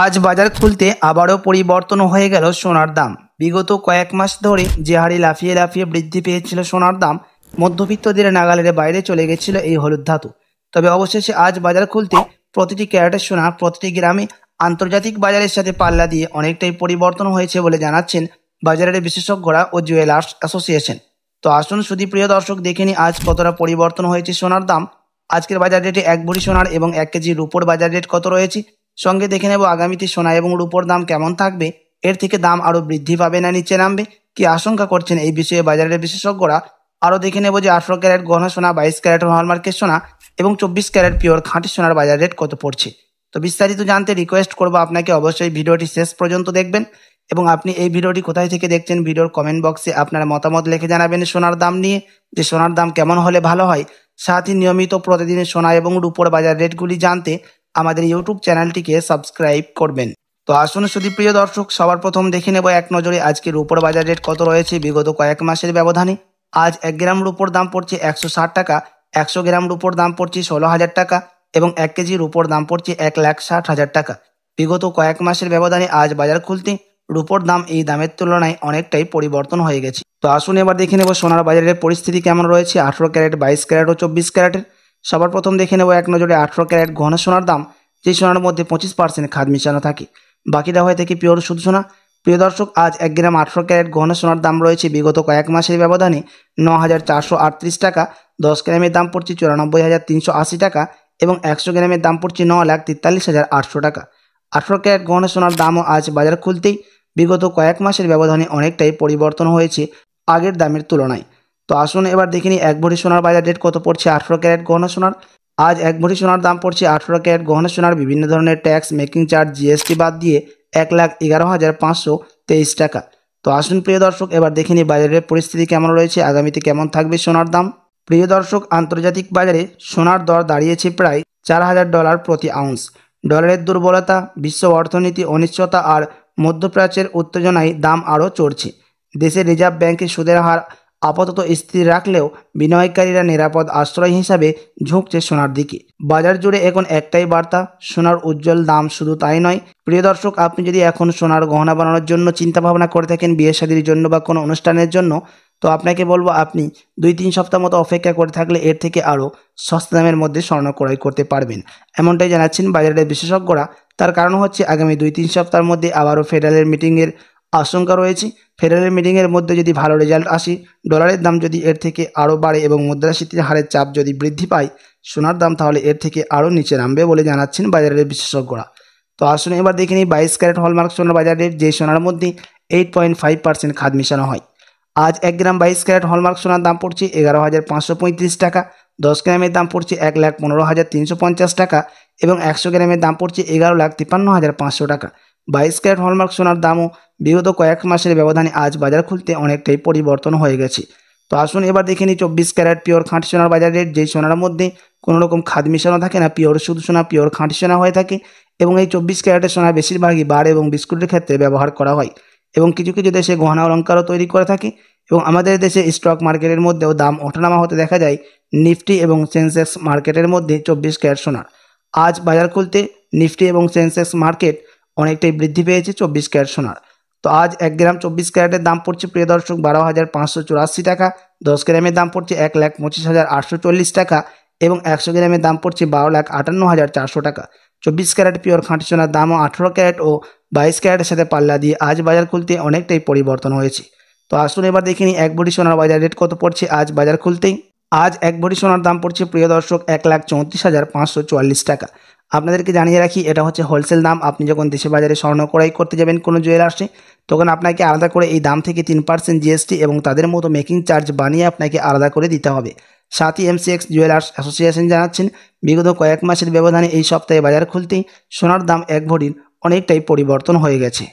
আজ বাজার খুলতে আবারও পরিবর্তন হয়ে গেল সোনার দাম। বিগত কয়েক মাস ধরে যে হারে লাফিয়ে লাফিয়ে বৃদ্ধি পেয়েছিল সোনার দাম, মধ্যবিত্তদের নাগালের বাইরে চলে গেছিল এই হলুদ ধাতু। তবে অবশেষে আজ বাজার খুলতে প্রতিটি ক্যারেটের সোনা প্রতিটি গ্রামে আন্তর্জাতিক বাজারের সাথে পাল্লা দিয়ে অনেকটাই পরিবর্তন হয়েছে বলে জানাচ্ছেন বাজারের বিশেষজ্ঞরা ও জুয়েলার্স অ্যাসোসিয়েশন। তো আসুন প্রিয় দর্শক, দেখে নি আজ কতটা পরিবর্তন হয়েছে সোনার দাম। আজকের বাজার রেটে এক ভরি সোনার এবং 1 কেজি রূপোর বাজার রেট কত রয়েছে, সঙ্গে দেখে নেব আগামীতে সোনা এবং রূপোর দাম কেমন থাকবে, এর থেকে দাম আরও বৃদ্ধি পাবে না নিচে নামবে, কি আশঙ্কা করছেন এই বিষয়ে বাজারের বিশেষজ্ঞরা। আরও দেখে নেব যে 18 ক্যারেট গহনা সোনা, 22 ক্যারেট হলমার্কের সোনা এবং 24 ক্যারেট পিওর খাঁটি সোনার বাজার রেট কত পড়ছে। তো বিস্তারিত জানতে রিকোয়েস্ট করবো আপনাকে অবশ্যই ভিডিওটি শেষ পর্যন্ত দেখবেন, এবং আপনি এই ভিডিওটি কোথায় থেকে দেখছেন ভিডিওর কমেন্ট বক্সে আপনার মতামত লিখে জানাবেন সোনার দাম নিয়ে, যে সোনার দাম কেমন হলে ভালো হয়। সাথে নিয়মিত প্রতিদিনের সোনা এবং রূপোর বাজার রেটগুলি জানতে আমাদের ইউটিউব চ্যানেলটিকে সাবস্ক্রাইব করবেন। তো আসুন প্রিয় দর্শক, সবার প্রথম দেখে নেব এক নজরে আজকে রূপোর বাজার রেট কত রয়েছে বিগত কয়েক মাসের ব্যবধানে। আজ 1 গ্রাম রূপোর দাম পড়ছে 160 টাকা, 100 গ্রাম রূপোর দাম পড়ছে 16,000 টাকা এবং 1 কেজি রূপোর দাম পড়ছে 1,60,000 টাকা। বিগত কয়েক মাসের ব্যবধানে আজ বাজার খুলতে রূপোর দাম এই দামের তুলনায় অনেকটাই পরিবর্তন হয়ে গেছে। তো আসুন এবার দেখে নেব সোনার বাজারের পরিস্থিতি কেমন রয়েছে 18 ক্যারেট, 22 ক্যারেট ও 24 ক্যারেটের। সবার প্রথম দেখে নেব এক নজরে 18 ক্যারেট গহনা সোনার দাম, যে সোনার মধ্যে 25% খাদ মিশানো থাকে, বাকিটা হয়ে থাকে পিওর শুধু সোনা। প্রিয় দর্শক, আজ 1 গ্রাম 18 ক্যারেট গহনা সোনার দাম রয়েছে বিগত কয়েক মাসের ব্যবধানে 9,438 টাকা, 10 গ্রামের দাম পড়ছে 94,380 টাকা এবং 100 গ্রামের দাম পড়ছে 9,43,800 টাকা। 18 ক্যারেট গহনা সোনার দামও আজ বাজার খুলতেই বিগত কয়েক মাসের ব্যবধানে অনেকটাই পরিবর্তন হয়েছে আগের দামের তুলনায়। তো আসুন এবার দেখিনি 1 ভরি সোনার বাজার রেট কত পড়ছে 18 ক্যারেট গহনা সোনার। আজ 1 ভরি সোনার দাম পড়ছে 18 ক্যারেট গহনা সোনার বিভিন্ন ধরনের ট্যাক্স, মেকিং চার্জ, জিএসটি বাদ দিয়ে 1,11,523 টাকা। তো আসুন প্রিয় দর্শক, এবার দেখিনি বাজারের পরিস্থিতি কেমন রয়েছে, আগামীতে কেমন থাকবে সোনার দাম। প্রিয় দর্শক, আন্তর্জাতিক বাজারে সোনার দর দাঁড়িয়েছে প্রায় $4,000 প্রতি আউন্স। ডলারের দুর্বলতা, বিশ্ব অর্থনীতি অনিশ্চয়তা আর মধ্যপ্রাচ্যের উত্তেজনায় দাম আরও চড়ছে। দেশের রিজার্ভ ব্যাংকের সুদের হার আপাতত স্থির রাখলেও বিনিয়োগকারীরা নিরাপদ আশ্রয় হিসাবে ঝুঁকছে সোনার দিকে। বাজার জুড়ে এখন একটাই বার্তা, সোনার উজ্জ্বল দাম। শুধু তাই নয় প্রিয় দর্শক, আপনি যদি এখন সোনার গহনা বানানোর জন্য চিন্তা ভাবনা করে থাকেন, বিয়ে শাদীর জন্য বা কোনো অনুষ্ঠানের জন্য, তো আপনাকে বলবো আপনি 2-3 সপ্তাহ মতো অপেক্ষা করে থাকলে এর থেকে আরও সস্তা দামের মধ্যে স্বর্ণ ক্রয় করতে পারবেন, এমনটাই জানাচ্ছেন বাজারের বিশেষজ্ঞরা। তার কারণ হচ্ছে আগামী 2-3 সপ্তাহের মধ্যে আবারও ফেডারেল মিটিংয়ের আশঙ্কা রয়েছে। ফেডারেল মিটিংয়ের মধ্যে যদি ভালো রেজাল্ট আসে, ডলারের দাম যদি এর থেকে আরও বাড়ে এবং মুদ্রাস্ফীতির হারের চাপ যদি বৃদ্ধি পায় সোনার দাম, তাহলে এর থেকে আরও নিচে নামবে বলে জানাচ্ছেন বাজারের বিশেষজ্ঞরা। তো আসুন এবার দেখে নিই 22 ক্যারেট হলমার্ক সোনার বাজার রেট, যে সোনার মধ্যে 8.5% খাদ মিশানো হয়। আজ 1 গ্রাম 22 ক্যারেট হলমার্ক সোনার দাম পড়ছে 11,535 টাকা, 10 গ্রামের দাম পড়ছে 1,15,350 টাকা এবং 100 গ্রামের দাম পড়ছে 11,53,500 টাকা। 22 ক্যারেট হলমার্ক সোনার দামও বিগত কয়েক মাসের ব্যবধানে আজ বাজার খুলতে অনেকটাই পরিবর্তন হয়ে গেছে। তো আসুন এবার দেখে নিই 24 ক্যারেট পিওর খাঁটি সোনার বাজার রেট, যেই সোনার মধ্যে কোনো রকম খাদ মিশানো থাকে না, পিওর শুধু সোনা, পিওর খাঁটি সোনা হয়ে থাকে এবং এই 24 ক্যারেটের সোনা বেশিরভাগই বার এবং বিস্কুটের ক্ষেত্রে ব্যবহার করা হয় এবং কিছু কিছু দেশে গহনা অলঙ্কারও তৈরি করে থাকে। এবং আমাদের দেশে স্টক মার্কেটের মধ্যেও দাম ওঠানামা হতে দেখা যায় নিফটি এবং সেন্সেক্স মার্কেটের মধ্যে 24 ক্যারেট সোনার। আজ বাজার খুলতে নিফটি এবং সেন্সেক্স মার্কেট অনেকটাই বৃদ্ধি পেয়েছে 24 ক্যারেট সোনার। তো আজ 1 গ্রাম 24 ক্যারেটের দাম পড়ছে প্রিয় দর্শক 12,584 টাকা, 10 গ্রামের দাম পড়ছে 1,25,840 টাকা এবং 100 গ্রামের দাম পড়ছে 12,58,400 টাকা। 24 ক্যারেট পিওর খাঁটি সোনার দামও 18 ক্যারেট ও 22 ক্যারেটের সাথে পাল্লা দিয়ে আজ বাজার খুলতে অনেকটাই পরিবর্তন হয়েছে। তো আসুন এবার দেখে নিই 1 ভরি সোনার বাজার রেট কত পড়ছে আজ বাজার খুলতেই। আজ 1 ভরি সোনার দাম পড়ছে প্রিয় দর্শক 1,34,544 টাকা। আপনাদেরকে জানিয়ে রাখি, এটা হচ্ছে হোলসেল দাম। আপনি যখন দেশে বাজারে স্বর্ণ ক্রয় করতে যাবেন কোনো জুয়েলার্সে, তখন আপনাকে আলাদা করে এই দাম থেকে 3% জিএসটি এবং তাদের মতো মেকিং চার্জ বানিয়ে আপনাকে আলাদা করে দিতে হবে। সাথী এমসিএক্স জুয়েলার্স অ্যাসোসিয়েশন জানাচ্ছেন বিগত কয়েক মাসের ব্যবধানে এই সপ্তাহে বাজার খুলতেই সোনার দাম 1 ভরির অনেকটাই পরিবর্তন হয়ে গেছে।